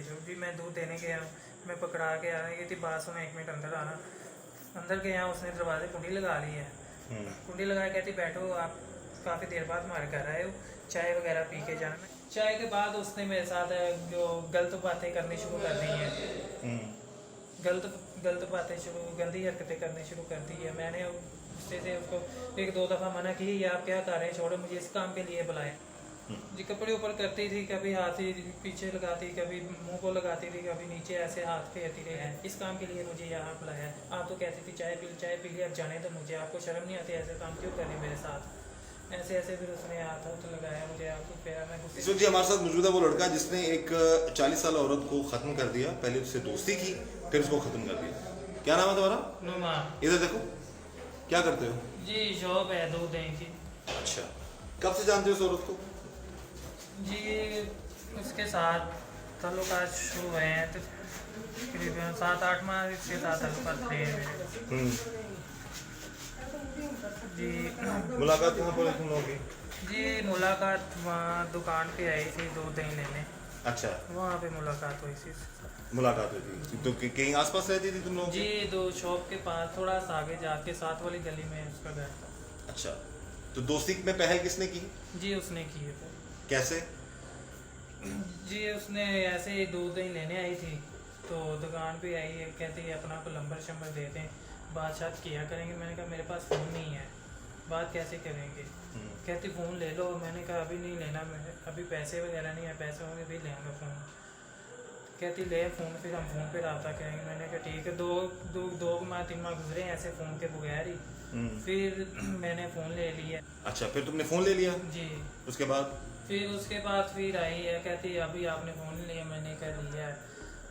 पीछे छुप जी मैं दूध देने गया, मैं पकड़ा के आने की थी, बात सुना 1 मिनट अंदर आना। अंदर गया, उसने दरवाजे कुंडी लगा ली है। कुंडी लगा के कहती बैठो, आप काफ़ी देर बाद हमारे घर आए हो, चाय वगैरह पी के जाना। चाय के बाद उसने मेरे साथ जो गलत बातें करनी शुरू कर दी हैं, गलत बातें शुरू, गंदी हरकतें करनी शुरू कर दी है। मैंने उससे उसको 1-2 दफ़ा मना की, ये आप क्या कर रहे हैं, छोड़ो, मुझे इस काम के लिए बुलाए। जी कपड़े ऊपर करती थी, कभी हाथ ही पीछे लगाती, कभी मुंह को लगाती थी, कभी नीचे ऐसे हाथ फेरती रही है, इस काम के लिए मुझे यहाँ बुलाया। आप तो कहती थी चाय पी ली, अब जाने तो मुझे, आपको शर्म नहीं आती, ऐसे काम क्यों करें मेरे साथ, ऐसे ऐसे। फिर उसने हाथ तो लगाया मुझे, आपको फेरा। मैं इस वक्त जी हमारे साथ मौजूद है वो लड़का जिसने एक 40 साल औरत को खत्म कर दिया। पहले उससे दोस्ती की, फिर उसको खत्म कर दिया। क्या नाम है तुम्हारा? नुमा। इधर देखो, क्या करते हो? जी शॉप है दूध दही की। अच्छा, कब से जानते हो उस औरत को? जी उसके साथ ताल्लुकात शुरू हुए हैं तो तकरीबन 7-8 माह इसके साथ ताल्लुकात थे मेरे। जी मुलाकात कहाँ पर है तुम लोगों की? जी मुलाकात वहाँ दुकान पे आई थी दूध दही लेने, अच्छा, वहाँ पे मुलाकात हुई थी। मुलाकात हुई थी तो कहीं आसपास रहती थी तुम लोग? जी दो शॉप के पास थोड़ा सा आगे जाके साथ वाली गली में उसका घर था। अच्छा, तो दोस्ती में पहल किसने की? जी उसने की है। कैसे? जी उसने ऐसे ही दूध दही लेने आई थी तो दुकान पे आई है, कहती है अपना प्लम्बर शंबर दे दें, बात शात किया करेंगे। मैंने कहा मेरे पास फ़ोन नहीं है, बात कैसे करेंगे। कहती फ़ोन ले लो। मैंने कहा अभी नहीं लेना, मैं अभी पैसे वगैरह नहीं है, पैसे होंगे भी लेंगे फ़ोन। कहती ले फ़ोन, फिर हम फ़ोन पे रब्ता करेंगे। मैंने कहा ठीक है। 2 माह 3 माह गुजरे ऐसे फ़ोन के बगैर ही। फिर मैंने फ़ोन ले लिया। अच्छा, फिर तुमने फ़ोन ले लिया? जी उसके बाद? फिर उसके बाद फिर आई है, कहती अभी आपने फ़ोन लिया। मैंने कहा लिया है।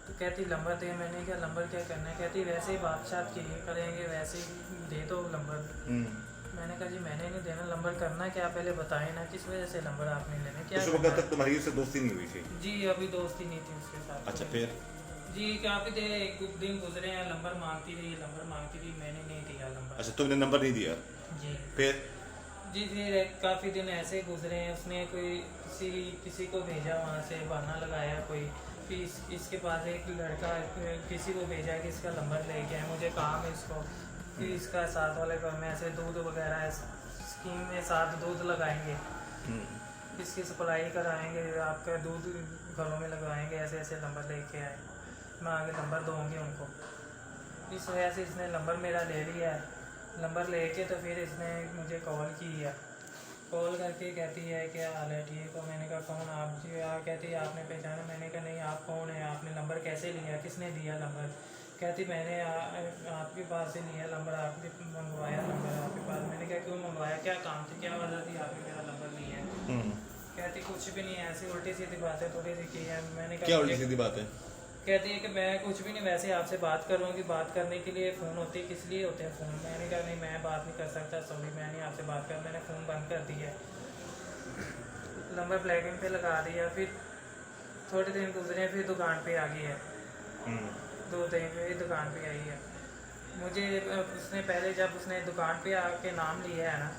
तो कहती नंबर दे। मैंने कहा नंबर क्या करना है। कहती वैसे ही बातचीत की करेंगे, वैसे ही दे दो नंबर। मैंने कहा जी मैंने नहीं देना नंबर, करना क्या पहले बताएं ना, किस वजह से नंबर आपने लेना, क्या उस वक्त तक तुम्हारी उससे दोस्ती नहीं हुई थी? जी अभी दोस्ती नहीं थी उसके साथ। अच्छा, फिर? जी काफ़ी देर 1 दिन गुजरे हैं, नंबर मांगती रही, मैंने नहीं दिया नंबर। अच्छा, तुमने नंबर नहीं दिया? जी फिर? जी फिर काफ़ी दिन ऐसे गुजरे हैं। उसने कोई किसी को भेजा, वहाँ से बहाना लगाया कोई कि इसके पास एक लड़का किसी को भेजा कि इसका नंबर लेके आए, मुझे काम है इसको कि इसका साथ वाले घर में ऐसे दूध वगैरह स्कीम में साथ दूध लगाएंगे, इसकी सप्लाई कराएंगे, आपका दूध घरों में लगवाएंगे, ऐसे ऐसे नंबर लेके आए, मैं आगे नंबर दूँगी उनको। इस वजह से इसने नंबर मेरा ले लिया है। नंबर लेके तो फिर इसने मुझे कॉल की है, कॉल करके कहती है क्या हाल है, ठीक हो। मैंने कहा कौन आप जी। कहती है आपने पहचाना। मैंने कहा नहीं, आप कौन है, आपने नंबर कैसे लिया, किसने दिया नंबर। कहती मैंने आपके पास से लिया नंबर, आपने मंगवाया नंबर आपके पास। मैंने कहा क्यों मंगवाया, क्या काम थी, क्या वजह थी आपने मेरा नंबर लिया है। कहती कुछ भी नहीं, ऐसी उल्टी सीधी बातें थोड़ी सी की है। मैंने कहा क्या उल्टी सीधी बात है? कहती है कि मैं कुछ भी नहीं, वैसे आपसे बात करूँगी, बात करने के लिए फ़ोन होते हैं, किस लिए होते हैं फ़ोन। मैंने कहा नहीं मैं बात नहीं कर सकता, सॉरी मैं नहीं आपसे बात कर, मैंने फ़ोन बंद कर दिया, नंबर ब्लैकिंग पे लगा दिया। फिर थोड़े दिन गुजरे, फिर दुकान पे आ गई है, 2 दिन पे दुकान पे आई है। मुझे उसने पहले जब उसने दुकान पे आके नाम लिया है ना,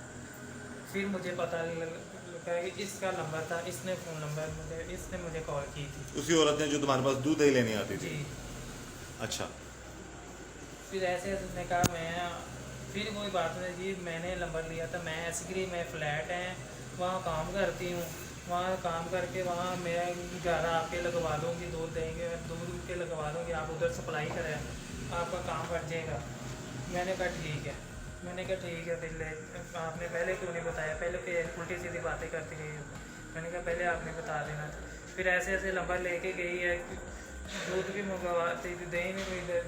फिर मुझे पता लगा कि इसका नंबर था, इसने फ़ोन नंबर इसने मुझे कॉल की थी। उसी औरत ने जो तुम्हारे पास दूध दही लेने आती थी? जी अच्छा, फिर ऐसे उसने कहा मैं, फिर वही बात है जी मैंने नंबर लिया था, मैं ऐसी मैं फ्लैट है वहाँ काम करती हूँ, वहाँ काम करके वहाँ मेरा घर आके लगवा दूँगी, दूध देंगे, दूध के लगवा दूँगी, आप उधर सप्लाई करें, आपका काम बढ़ जाएगा। मैंने कहा ठीक है। मैंने कहा ठीक है, फिर आपने पहले क्यों नहीं बताया, पहले फिर उल्टी सीधी बातें करती रही। मैंने कहा पहले आपने बता देना था। फिर ऐसे ऐसे नंबर लेके गई है, दूध भी मंगवाती थी, दही भी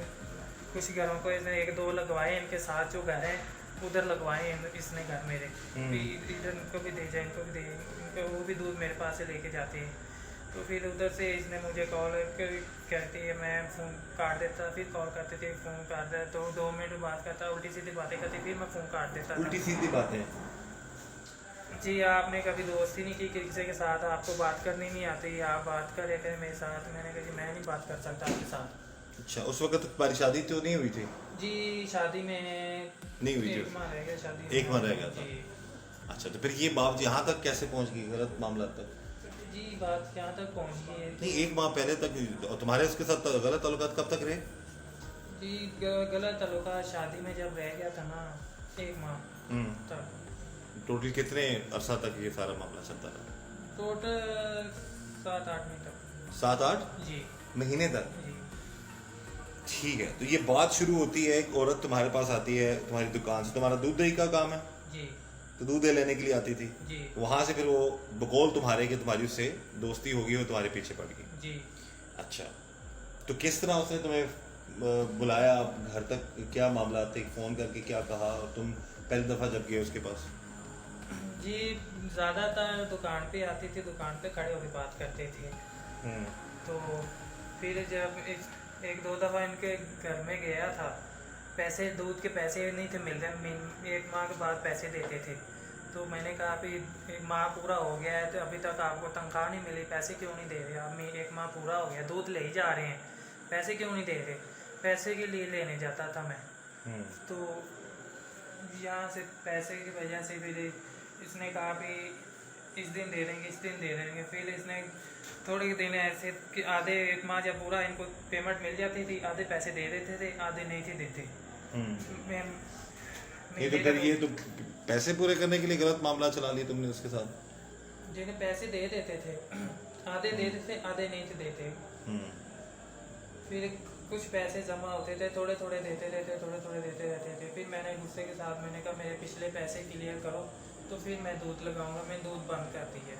कुछ घरों को इसने 1-2 लगवाए, इनके साथ जो घर हैं उधर लगवाए इसने घर मेरे भी, इधर इनको भी दे जाए, इनको भी दे, इनको वो भी दूध मेरे पास से लेके जाते हैं। तो फिर उधर से इसने मुझे कॉल कहती है, मैं फ़ोन काट देता, फिर कॉल करती थी, फ़ोन काट देता, तो 2 मिनट बात करता, उल्टी सीधी बातें करती, फिर मैं फ़ोन काट देता। उल्टी सीधी बातें? जी आपने कभी दोस्ती नहीं की किसी के साथ, आपको बात करनी नहीं आती, आप बात करे करें मेरे साथ। मैंने कहा जी मैं नहीं बात कर सकता आपके साथ। अच्छा, उस वक्त तक तुम्हारी शादी तो नहीं हुई थी? जी शादी में नहीं हुई थी? 1 माह रह गया शादी, 1 माह रह गया था। जी। अच्छा, तो फिर ये बात यहाँ तक कैसे पहुँच गई, गलत मामला तक? जी बात यहाँ तक पहुँच गई है नहीं, 1 माह पहले तक तुम्हारे उसके साथ गलत ताल्लुकात कब तक रहे? जी। गलत ताल्लुका शादी में जब रह गया था ना 1 माह तक। टोटल कितने अरसा तक ये सारा मामला चलता रहा? टोटल 7-8 महीने तक। 7-8 जी महीने तक? जी ठीक है, तो ये बात शुरू होती है, एक औरत तुम्हारे पास आती है तुम्हारी दुकान से, तुम्हारा दूध दही का काम है, जी तो दूध दे लेने के लिए आती थी। जी वहां से फिर वो बकौल तुम्हारे कि तुम्हारी उससे दोस्ती होगी, वो तुम्हारे पीछे पड़ गई। जी। अच्छा, तो किस तरह उसने तुम्हें बुलाया घर तक? क्या मामला थे? फोन करके क्या कहा? और तुम पहली दफा जब गए उसके पास? जी ज़्यादातर दुकान पे आती थी, दुकान पे खड़े होकर बात करते थे। तो फिर जब एक दो दफ़ा इनके घर में गया था, पैसे दूध के पैसे नहीं थे मिल रहे, 1 माह के बाद पैसे देते थे। तो मैंने कहा अभी 1 माह पूरा हो गया है तो अभी तक आपको तनख्वाह नहीं मिली, पैसे क्यों नहीं दे रहे आप? 1 माह पूरा हो गया, दूध ले ही जा रहे हैं, पैसे क्यों नहीं दे रहे? पैसे के लिए लेने जाता था मैं। तो यहाँ से पैसे की वजह से फिर इसने कहा भी इस दिन दे देंगे, इस दिन दे देंगे। फिर इसने थोड़े दिन ऐसे कि आधे 1 माह जब पूरा इनको पेमेंट मिल जाती थी, आधे पैसे दे देते थे, आधे नहीं थे देते। ये तो फिर ये तो पैसे पूरे करने के लिए गलत मामला चला लिया तुमने उसके साथ। जिन्हें पैसे दे देते थे, आधे दे देते थे, आधे नहीं थे देते। फिर कुछ पैसे जमा होते थे, थोड़े थोड़े देते रहते, थोड़े थोड़े देते रहते थे। फिर मैंने गुस्से के साथ मैंने कहा मेरे पिछले पैसे क्लियर करो तो फिर मैं दूध लगाऊंगा। मैं दूध बंद कर दिया।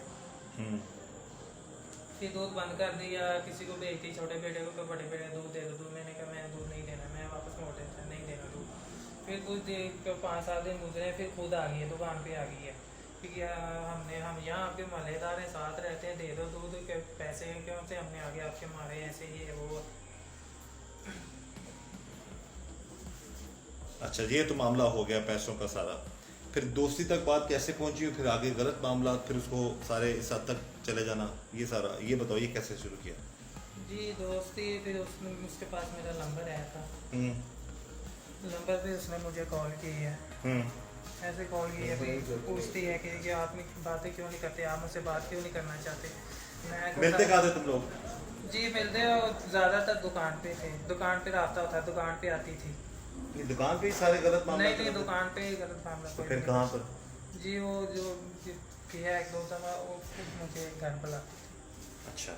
फिर दूध बंद कर दिया, किसी को भेजती, छोटे बेटे को, बड़े बेटे दूध दे दो। मैंने कहा मैं दूध नहीं देना, मैं वापस मोटे से नहीं देना दूध। फिर कुछ 5-7 दिन गुजरे, फिर खुद आ गई है, दुकान पे आ गई है कि हम यहाँ आपके महल्लेदार हैं, साथ रहते हैं, दे दो दूध के पैसे क्यों से हमने आगे आपके मारे, ऐसे ही है वो। अच्छा, ये तो मामला हो गया पैसों का सारा। फिर दोस्ती तक बात कैसे पहुंची? फिर आगे गलत मामला, फिर उसको सारे इस हद तक चले जाना, ये सारा ये बताओ, ये कैसे शुरू किया? जी दोस्ती, फिर उसके पास मेरा नंबर आया था। नंबर पे उसने मुझे कॉल की है, ऐसे कॉल की है, पूछती है कि आप बातें क्यों नहीं करते, आप मुझसे बात क्यों नहीं करना चाहते। मैं मिलते कहाँ थे तुम लोग? जी मिलते हो ज़्यादातर दुकान पे थे, दुकान पे रास्ता होता, दुकान पे आती थी। ये दुकान पे ही सारे गलत मामले? नहीं दुकान पे ही गलत मामला। तो फिर कहाँ पर? जी वो जो किया 1-2 दफ़ा वो मुझे घर बुलाती थी। अच्छा,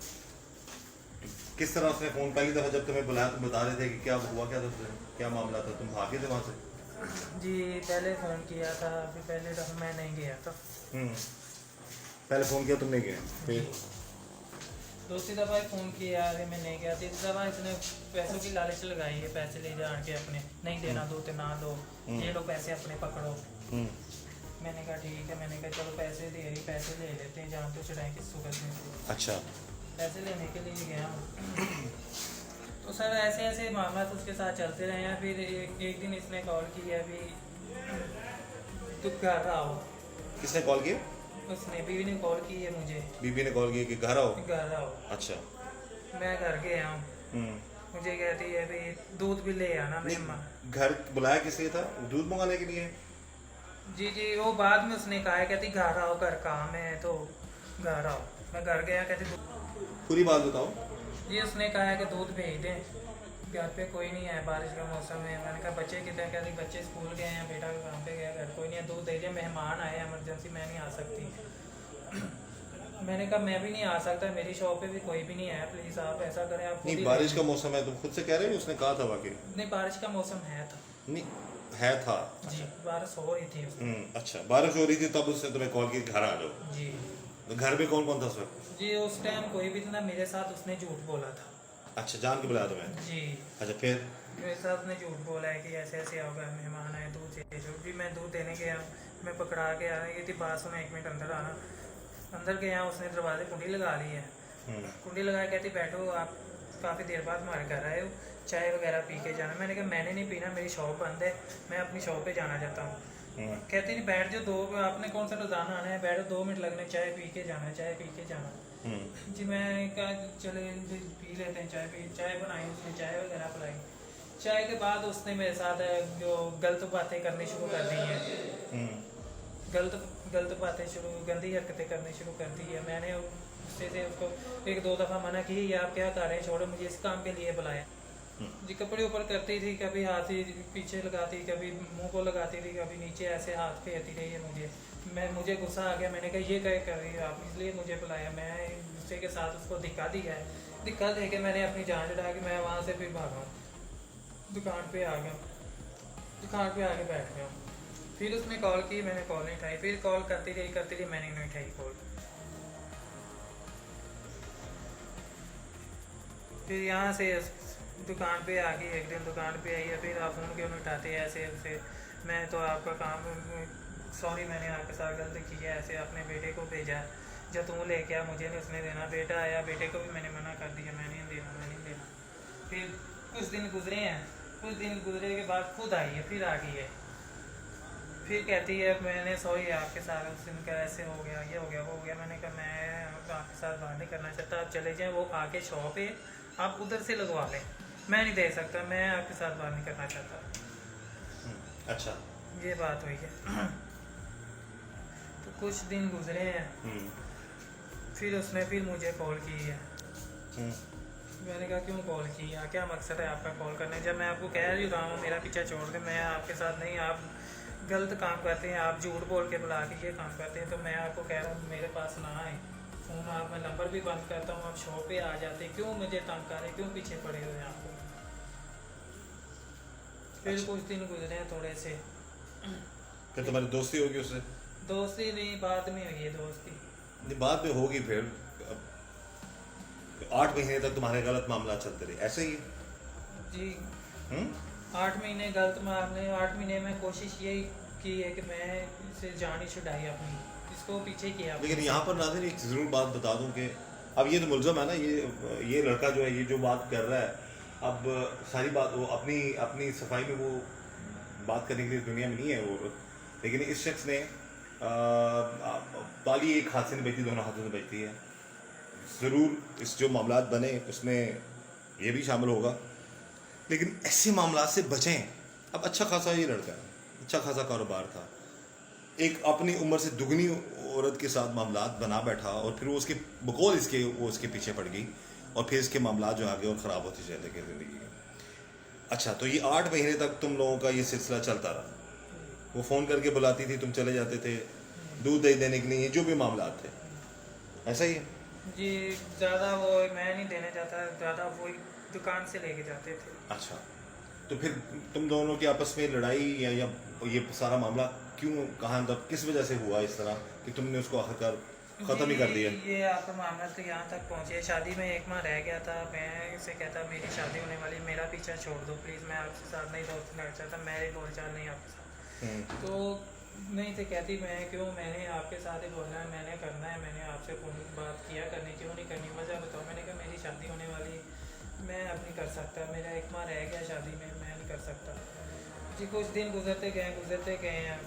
किस तरह उसने फोन, पहली दफा जब तुम्हें बुलाया तुम बता रहे थे कि क्या हुआ, क्या था, क्या मामला था, तुम भागे थे वहाँ से? जी पहले फ़ोन किया था, फिर पहले दफ़ा मैं नहीं गया था। पहले फोन किया तुमने गया, फिर दूसरी दफ़ा फ़ोन किया, अरे मैं नहीं गया। तीसरी दफ़ा इसने पैसों की लालच लगाई है, पैसे ले जा के अपने, नहीं देना दो तो ना दो, ये लो पैसे अपने पकड़ो। मैंने कहा ठीक है, मैंने कहा चलो पैसे दे रही, पैसे ले लेते हैं, जान तो चढ़ाएँ किस सूरत में। अच्छा, पैसे लेने के लिए गया हूँ। तो सर ऐसे ऐसे मामला तो उसके साथ चलते रहे हैं। फिर एक दिन इसने कॉल की है, अभी तू घर आओ। किसने कॉल किया? उसने बीवी ने कॉल की है मुझे, बीबी ने कॉल किया कि घर आओ? घर आओ। अच्छा। मैं घर गया हूँ, मुझे कहती है अभी दूध भी ले आना। मैं घर बुलाया किस लिए था? दूध मंगाने के लिए? जी वो बाद में उसने कहा है, कहती घर आओ, घर काम है तो घर आओ। मैं घर गया, कहती पूरी बात बताओ। जी उसने कहा है कि दूध भेज दें, घर पे कोई नहीं है, बारिश का मौसम है। मैंने कहा बच्चे कितने? कहती बच्चे स्कूल गए हैं, बेटा काम पे गया, घर कोई नहीं है, दूध दे दे, मेहमान आए इमरजेंसी, मैं नहीं आ सकती। मैंने कहा मैं भी नहीं आ सकता, मेरी शॉप पे भी कोई भी नहीं है, प्लीज़ आप ऐसा करें, आप नहीं, बारिश का मौसम है, तुम खुद से कह रहे हो, उसने कहा था वाकई? नहीं बारिश का मौसम है था। नहीं है था? जी बारिश हो रही थी उस अच्छा, बारिश हो रही थी तब उसने तुम्हें कॉल किया घर आ जाओ? जी। तो घर में कौन कौन था उस वक्त? जी उस टाइम कोई भी ना, मेरे साथ उसने झूठ बोला था। अच्छा, जान के बुलाया तुम्हें? जी। अच्छा, फिर? मेरे साथ उसने झूठ बोला है कि ऐसे ऐसे होगा, मेहमान आए, दूध चाहिए। जो भी मैं दूध देने गया, मैं पकड़ा के आ रही थी, बात सुना, 1 मिनट अंदर आना। अंदर गया, उसने दरवाजे कुंडी लगा ली है। कुंडी लगा, कहती बैठो, आप काफ़ी देर बाद हमारे घर आए हो, चाय वगैरह पी के जाना। मैंने कहा मैंने नहीं पीना, मेरी शॉप बंद है, मैं अपनी शॉप पे जाना चाहता हूँ। कहती नहीं बैठ जाओ, आपने कौन सा रोजाना आना है, बैठो 2 मिनट लगने, चाय पी के जाना, चाय पी के जाना। जी मैं कहा चले पी लेते हैं चाय। चाय बनाई, उसने चाय वगैरह पिलाई। चाय के बाद उसने मेरे साथ जो गलत बातें करनी शुरू कर दी हैं, गलत बातें शुरू, गंदी हरकतें करनी शुरू कर दी है। मैंने गुस्से से उसको 1-2 दफ़ा मना की, ये आप क्या कर रहे हैं, छोड़ो, मुझे इस काम के लिए बुलाया। जी कपड़े ऊपर करती थी, कभी हाथ ही पीछे लगाती, कभी मुंह को लगाती थी, कभी नीचे ऐसे हाथ फेरती रही है। मुझे गुस्सा आ गया, मैंने कहा ये क्या कर रही है आप, इसलिए मुझे बुलाया। मैं गुस्से के साथ उसको धिक्का दिया है, धिक्का दे के मैंने अपनी जान छुड़ा के मैं वहाँ से फिर भागा, दुकान पे आ गया, दुकान पे आके बैठ गया। फिर उसने कॉल की, मैंने कॉल नहीं उठाई, फिर कॉल करती रही, मैंने नहीं उठाई कॉल। फिर यहाँ से दुकान पे आ गई, एक दिन दुकान पे आई है, फिर आप फ़ोन क्यों नहीं उठाते हैं ऐसे ऐसे, मैं तो आपका काम, सॉरी मैंने आपके साथ गलती की है, ऐसे अपने बेटे को भेजा, जब तू लेके आ, मुझे नहीं उसने देना, बेटा आया, बेटे को भी मैंने मना कर दिया, मैं नहीं देना। फिर कुछ दिन गुजरे हैं, कुछ दिन गुजरे के बाद खुद आई है, फिर आ गई है, फिर कहती है मैंने सॉरी आपके साथ उस दिन का ऐसे हो गया, ये हो गया, वो हो गया। मैंने कहा मैं आपके साथ बात नहीं करना चाहता, आप चले जाएं, वो आके शॉप पे आप उधर से लगवा लें, मैं नहीं दे सकता, मैं आपके साथ बात नहीं करना चाहता। अच्छा, ये बात हुई है। तो कुछ दिन गुजरे हैं, फिर उसने फिर मुझे कॉल की है। मैंने कहा क्यों कॉल की है, क्या मकसद है आपका कॉल करने, जब मैं आपको कह रही रहा हूँ मेरा पीछा छोड़ दे, मैं आपके साथ नहीं, आप गलत काम करते हैं, आप झूठ बोल के बुला के ये काम करते हैं, तो मैं आपको कह रहा हूँ मेरे पास ना आए फ़ोन, आप मैं नंबर भी बंद करता हूँ, आप शॉप पे आ जाते, क्यों मुझे तंग कर रहे, क्यों पीछे पड़े हुए हैं आपको। फिर कुछ दिन गुजरे हैं थोड़े से, फिर तुम्हारी दोस्ती होगी उससे? दोस्ती नहीं, बाद में हुई है दोस्ती। नहीं, बाद में होगी। फिर 8 महीने तक तुम्हारे गलत मामला चलते रहे ऐसे ही? जी 8 हम्म महीने गलत मामले, 8 महीने में कोशिश यही की है कि मैं इसे जान ही छुड़ाई अपनी, इसको पीछे किया। लेकिन यहाँ पर नाज़रीन एक ज़रूर बात बता दूं कि अब ये तो मुलज़म है ना, ये लड़का जो है, ये जो बात कर रहा है, अब सारी बात वो अपनी सफाई में वो बात करने के लिए दुनिया में नहीं है वो, लेकिन इस शख्स ने ताली एक हाथ से नहीं बजती, दोनों हाथों से बजती है। ज़रूर इस जो मामला बने उसमें ये भी शामिल होगा, लेकिन ऐसे मामला से बचें। अब अच्छा खासा ये लड़का है, अच्छा खासा कारोबार था, एक अपनी उम्र से दुगनी औरत के साथ मामला बना बैठा, और फिर वो उसके बकौल वो उसके पीछे पड़ गई, और फिर इसके मामला जो आगे और ख़राब होते चले गए ज़िंदगी के। अच्छा, तो ये 8 महीने तक तुम लोगों का ये सिलसिला चलता रहा, वो फ़ोन करके बुलाती थी, तुम चले जाते थे दूध दही देने के लिए, जो भी मामला थे, ऐसा ही है? जी ज़्यादा वो मैं नहीं देने जाता, ज़्यादा वही दुकान से लेके जाते थे। अच्छा, तो फिर तुम दोनों की आपस में लड़ाई या ये सारा मामला क्यों, कहाँ, मतलब किस वजह से हुआ इस तरह कि तुमने उसको आखिरकार ख़त्म ही कर दिया? ये आपका मामला तो यहाँ तक पहुँचे, शादी में 1 माह रह गया था, मैं इसे कहता मेरी शादी होने वाली, मेरा पीछा छोड़ दो प्लीज़, मैं आपके साथ नहीं दोस्ती करना चाहता, मेरे बोलचाल नहीं आपके साथ। तो नहीं थे कहती, मैं क्यों, मैंने आपके साथ ही बोलना है, मैंने करना है, मैंने आपसे बात किया करनी, क्यों नहीं करनी, वजह बताओ। मैंने कहा मेरी शादी होने वाली, मैं अब नहीं कर सकता, मेरा 1 माह रह गया शादी में, मैं नहीं कर सकता जी। कुछ दिन गुजरते गए हैं,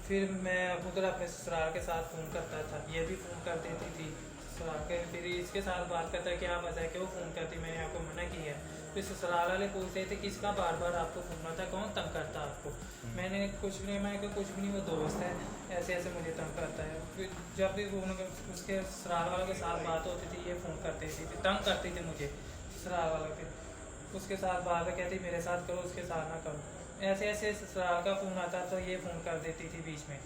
फिर मैं उधर अपने ससुराल के साथ फ़ोन करता था, ये भी फ़ोन कर देती थी ससुराल के, फिर इसके साथ बात करता है क्या वजह है, क्यों फ़ोन करती, मैंने आपको मना किया है। फिर ससुराल वाले पूछते थे किसका बार बार आपको फ़ोन आता, कौन तंग करता आपको। मैंने कुछ नहीं, मैं कुछ भी नहीं, वो दोस्त है, ऐसे ऐसे मुझे तंग करता है। फिर जब भी उसके ससुराल वालों के साथ बात होती थी, ये फ़ोन करते थे, तंग करते थे मुझे ससुराल वालों के, उसके साथ बात कहती मेरे साथ करो, उसके साथ ना करो, ऐसे ऐसे ससुराल का फ़ोन आता तो ये फ़ोन कर देती थी बीच में।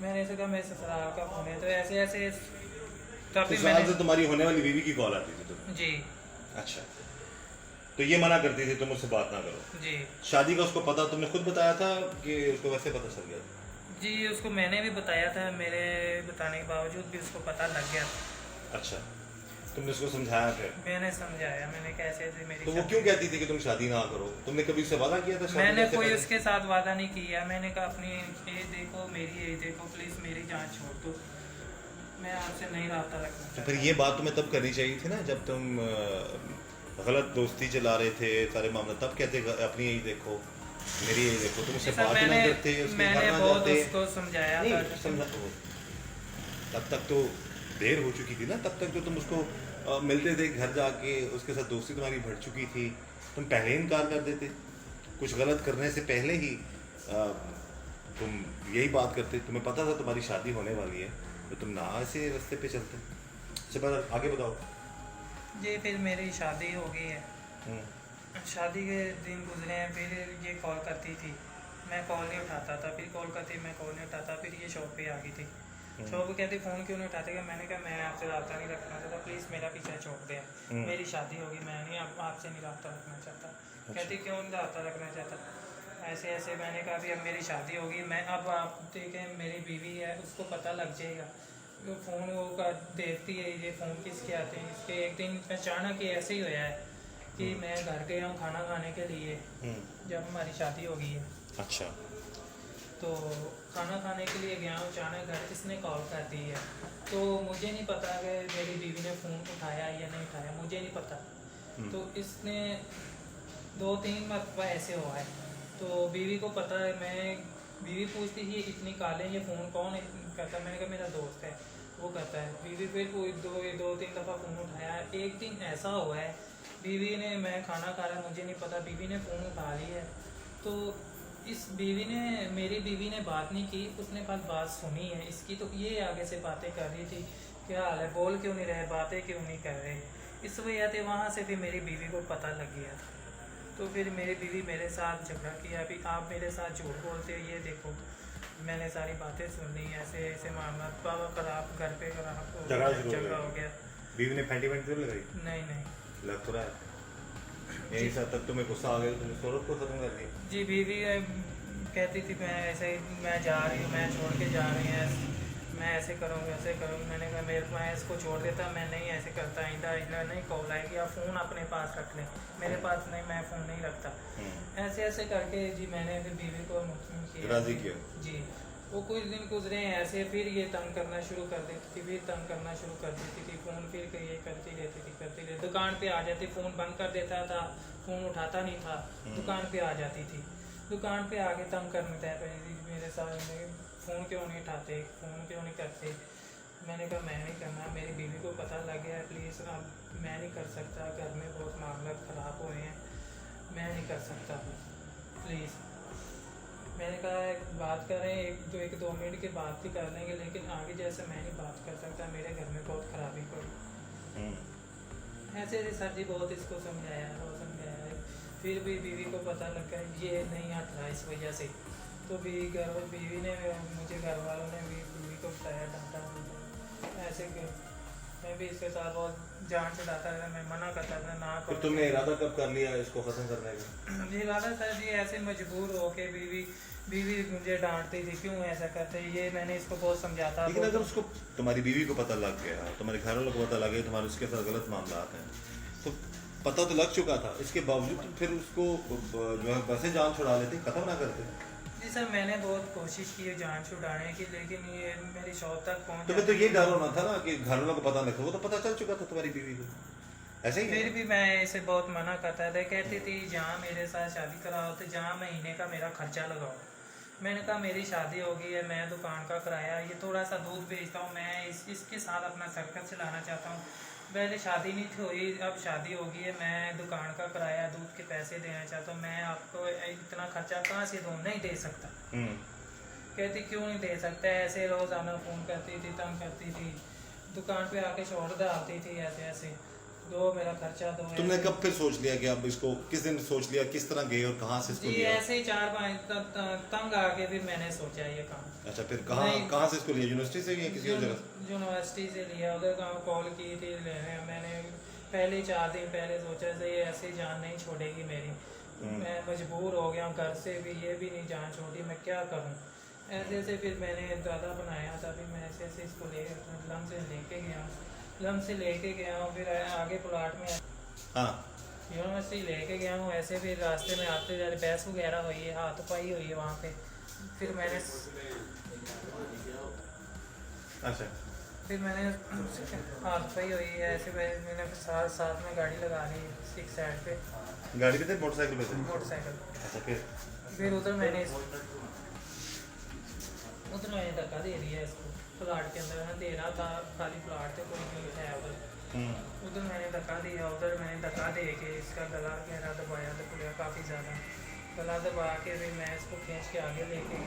मैंने ऐसे कहा मेरे ससुराल का फ़ोन है, तो ऐसे ऐसे काफ़ी ससुराल से तुम्हारी होने वाली बीवी की कॉल आती थी तुम्हें? जी। अच्छा, तो ये मना करती थी तुम उससे बात ना करो? जी। शादी का उसको पता, तुमने खुद बताया था कि उसको वैसे पता चल गया? जी उसको मैंने भी बताया था, मेरे बताने के बावजूद भी उसको पता लग गया। अच्छा, तुमने उसको समझाया फिर? मैंने समझाया, मैंने कैसे ऐसे मेरी तो वो क्यों कहती थी कि तुम शादी ना करो? तुमने कभी उससे वादा किया था शादी मैंने से कोई पहले? उसके साथ वादा नहीं किया, मैंने कहा अपनी एज देखो, मेरी एज देखो, प्लीज़ मेरी जान छोड़ दो, मैं आपसे नहीं रब्ता रखना। तो फिर ये बात तुम्हें तब करनी चाहिए थी ना, जब तुम गलत दोस्ती चला रहे थे सारे मामला, तब कहते अपनी एज देखो, मेरी एज देखो, तुम उससे बात ही ना करते, उसके घर मैंने ना बहुत जाते। उसको समझाया नहीं, था। समझा तो तब तक तो देर हो चुकी थी ना, तब तक तो तुम उसको मिलते थे घर जाके, उसके साथ दोस्ती तुम्हारी बढ़ चुकी थी, तुम पहले ही इनकार कर देते, कुछ गलत करने से पहले ही तुम यही बात करते, तुम्हें पता था तुम्हारी शादी होने वाली है, तो तुम ना ऐसे रास्ते पे चलते। इससे पहले आगे बताओ। जी फिर मेरी शादी हो गई है। शादी के दिन गुजरे हैं, फिर ये कॉल करती थी, मैं कॉल नहीं उठाता था, फिर कॉल करती मैं कॉल नहीं उठाता, फिर ये शॉप पे आ गई थी। शॉप पे कहती फ़ोन क्यों नहीं उठाते? मैंने कहा मैं आपसे रब्ता नहीं रखना चाहता, प्लीज़ मेरा पीछा छोड़ दें, मेरी शादी होगी, मैं नहीं आपसे नहीं रब्ता रखना चाहता। कहती क्यों नहीं रब्ता रखना चाहता? ऐसे ऐसे मैंने कहा भी अब मेरी शादी होगी, मैं अब आप देखें मेरी बीवी है, उसको पता लग जाएगा। वो फ़ोन वो का देखती है ये फ़ोन किसके आते हैं इसके। एक दिन अचानक ही ऐसे ही होया है कि मैं घर गया हूँ खाना खाने के लिए, जब हमारी शादी हो गई है। अच्छा। तो खाना खाने के लिए गया हूँ, अचानक घर इसने कॉल कर दी है। तो मुझे नहीं पता कि मेरी बीवी ने फ़ोन उठाया या नहीं उठाया, मुझे नहीं पता। तो इसने 2-3 मरतबा ऐसे हुआ है। तो बीवी को पता है, मैं बीवी पूछती थी इतनी काले ये फ़ोन कौन है करता है? मैंने कहा मेरा दोस्त है, वो करता है। बीवी फिर 2-3 दफ़ा फ़ोन उठाया। एक दिन ऐसा हुआ है बीवी ने, मैं खाना खा रहा मुझे नहीं पता, बीवी ने फ़ोन उठा ली है। तो इस बीवी ने, मेरी बीवी ने बात नहीं की, उसने बस बात सुनी है इसकी। तो ये आगे से बातें कर रही थी, क्या हाल है, बोल क्यों नहीं रहे, बातें क्यों नहीं कर रहे। इस वजह से वहाँ से फिर मेरी बीवी को पता लग गया। तो फिर मेरी बीवी मेरे साथ झगड़ा किया, अभी आप मेरे साथ झूठ बोलते हो, ये देखो मैंने सारी बातें सुन ली, ऐसे ऐसे मामला बाबा खराब, घर पे खराब झगड़ा हो गया। बीवी ने फेंटी वेंटी तो लगाई? नहीं लग तो रहा है यही सब तक तुम्हें गुस्सा आ गया, तुमने सूरत को खत्म कर दिया। जी बीवी कहती थी मैं ऐसे मैं जा रही हूँ, मैं छोड़ के जा रही हूँ, मैं ऐसे करूँगी वैसे करूँगी। मैंने कहा मेरे मैं इसको छोड़ देता, मैं नहीं ऐसे करता, आइंदा नहीं कॉल आएगी, आप फ़ोन अपने पास रख लें, मेरे पास नहीं, मैं फ़ोन नहीं रखता। ऐसे ऐसे करके जी मैंने फिर बीवी को मुतमिन किया, राज़ी किया। जी। वो कुछ दिन गुजरे हैं ऐसे, फिर ये तंग करना शुरू कर देती थी, फिर तंग करना शुरू कर देती थी, फ़ोन फिर ये करती रहती थी। दुकान पे आ जाती, फ़ोन बंद कर देता था, फ़ोन उठाता नहीं था, दुकान पे आ जाती थी। दुकान पे आके तंग करने तय पर मेरे साथ, फ़ोन क्यों नहीं उठाते, फ़ोन क्यों नहीं करते। मैंने कहा मैं नहीं करना, मेरी बीवी को पता लग गया है, प्लीज़ अब मैं नहीं कर सकता, घर में बहुत मामला ख़राब हुए हैं, मैं नहीं कर सकता, प्लीज़। मैंने कहा एक बात करें, 1-2 मिनट की बात भी कर लेंगे, लेकिन आगे जैसे मैं नहीं बात कर सकता, मेरे घर में बहुत ख़राबी पड़ी। ऐसे ऐसे सर जी बहुत इसको समझाया और समझाया है, फिर भी बीवी को पता लगा ये नहीं हट रहा इस वजह से। तो बीवी ने, मुझे घर वालों ने भी बीवी को बताया, डांटा ऐसे कि मैं भी इसके साथ बहुत जान छुड़ाता था, मैं मना करता था ना फिर तुमने इरादा कब कर लिया इसको खत्म करने का? इरादा सर जी ऐसे मजबूर हो के बीवी मुझे डांटती थी, क्यों ऐसा करते, ये मैंने इसको बहुत समझाता। लेकिन अगर उसको, तुम्हारी बीवी को पता लग गया, तुम्हारे घर वालों को पता लग गया तुम्हारे उसके साथ गलत मामला हैं, तो पता तो लग चुका था, इसके बावजूद तुम फिर उसको जो है वैसे जान छुड़ा लेते, खत्म ना करते? जी सर मैंने बहुत कोशिश की है जान छुड़ाने की, लेकिन ये मेरी शॉप तक पहुंच, तुम्हें तो ये डर होना था ना कि घर वालों को पता नहीं था, वो तो पता चल चुका था तुम्हारी बीवी को, ऐसे ही फिर भी मैं इसे बहुत मना करता था। कहती थी जहाँ मेरे साथ शादी कराओ तो जहाँ महीने का मेरा खर्चा लगाओ। मैंने कहा मेरी शादी हो गई है, मैं दुकान का किराया, ये थोड़ा सा दूध बेचता हूँ, मैं इसके साथ अपना सर्कल चलाना चाहता हूँ। पहले शादी नहीं थी हुई, अब शादी हो गई है, मैं दुकान का किराया, दूध के पैसे देना चाहता हूँ, मैं आपको इतना खर्चा कहाँ से दूँ, नहीं दे सकता। कहती क्यों नहीं दे सकता, ऐसे रोज़ाना फ़ोन करती थी, तंग करती थी, दुकान पे आके शोर डालती थी, ऐसे ऐसे दो मेरा खर्चा दो। तुमने कब फिर सोच लिया कि अब इसको, किस दिन सोच लिया, किस तरह गए और कहाँ से इसको जी लिया? ऐसे ही 4-5 तंग आके फिर मैंने सोचा ये काम। अच्छा फिर कहाँ से इसको लिया, यूनिवर्सिटी से या किसी और जगह? यूनिवर्सिटी से लिया, उधर कॉल की थी लेने, मैंने पहले 4 दिन पहले सोचा था ये ऐसे जान नहीं छोड़ेगी मेरी, मैं मजबूर हो गया घर से भी, ये भी नहीं जान छोड़ी, मैं क्या करूँ। ऐसे ऐसे फिर मैंने दादा बनाया था, फिर मैं ऐसे ऐसे इसको लम से लेके गया हूँ, फिर आगे प्लाट में हाँ यूनिवर्सिटी लेके गया हूँ। ऐसे फिर रास्ते में आते जाते बहस वगैरह हुई है, हाथ पाई हुई है वहाँ पे। फिर मैंने हाथ पाई हुई है, ऐसे मैंने साथ में गाड़ी लगा ली एक साइड पे। गाड़ी पे थे, मोटरसाइकिल पे थे? मोटरसाइकिल। अच्छा फिर उधर मैंने धक्का दे दिया इसको, प्लाट के अंदर मैं दे रहा था, खाली प्लाट थे, कोई नहीं है उधर मैंने धक्का दिया, उधर मैंने धक्का दे के इसका गला गहरा दबाया, दबाया काफ़ी ज़्यादा गला दबा के फिर मैं इसको खींच के आगे लेके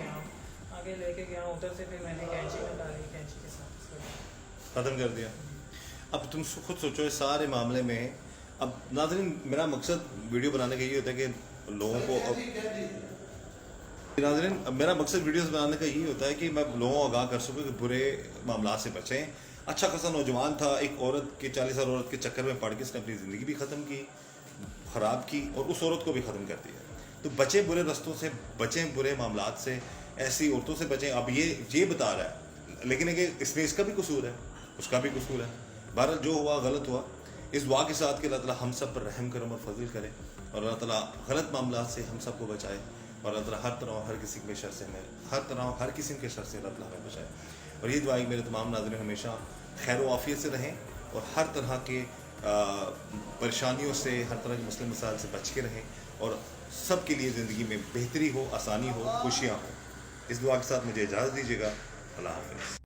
गया हूँ, उधर से फिर मैंने कैंची निकाली, कैंची के साथ इसको खत्म कर दिया। अब तुम खुद सोचो इस सारे मामले में। अब नाज़रीन, मेरा मकसद वीडियो बनाने का ये होता है कि लोगों को नाज़रीन, मेरा मकसद वीडियोस बनाने का यही होता है कि मैं लोगों को आगाह कर सकूँ कि बुरे मामला से बचें। अच्छा खासा नौजवान था, एक औरत के 40 साल औरत के चक्कर में पड़ के उसने अपनी ज़िंदगी भी ख़त्म की, ख़राब की, और उस औरत को भी ख़त्म कर दिया। तो बचें बुरे रस्तों से, बचें बुरे मामलात से, ऐसी औरतों से बचें। अब ये बता रहा है, लेकिन कि इसमें इसका भी कसूर है, उसका भी कसूर है। बहरहाल जो हुआ गलत हुआ। इस दुआ के साथ कि अल्लाह ताला हम सब पर रहम करम और फजल करे, और अल्लाह ताला गलत मामला से हम सबको बचाए, और अल्लाह ताला हर तरह हर किसी के शर से हमें, हर तरह हर किस्म के शर से अल्लाह ताला हमें बचाए। और ये दुआ है कि मेरे तमाम नाज़रीन हमेशा खैर व आफियत से रहें, और हर तरह के परेशानियों से, हर तरह के मुस्लिम मसाइल से बच के रहें, और सब के लिए ज़िंदगी में बेहतरी हो, आसानी हो, खुशियाँ हो। इस दुआ के साथ मुझे इजाज़त दीजिएगा। अल्लाह हाफ़िज़।